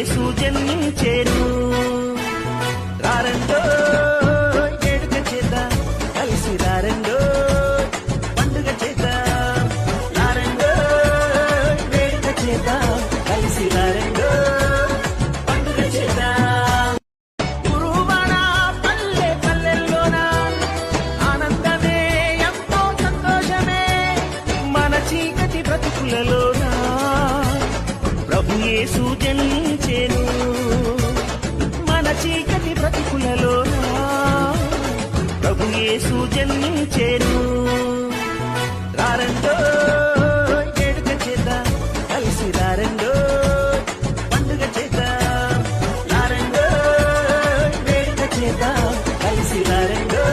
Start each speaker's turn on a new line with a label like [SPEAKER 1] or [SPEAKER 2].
[SPEAKER 1] యేసు జన్మించెను. రారండో వేడుక చేద్దాం, కలిసి రారండో పండుగ చేద్దాం. రారండో వేడుక చేద్దాం, కలిసి రారండో పండుగ చేద్దాం. గురువాడ పల్లె పల్లెల్లోన ఆనందమే ఎంతో సంతోషమే, మన చీకటి బ్రతుకులలోన ప్రభు యేసు జన్మించెను. మన చీకటి బ్రతుకులలోన ప్రభు యేసు జన్మించెను. రారండో వేడుక చేద్దాం, కలిసి రారండో పండుగ చేద్దాం. రారండో వేడుక చేద్దాం, కలిసి రారండో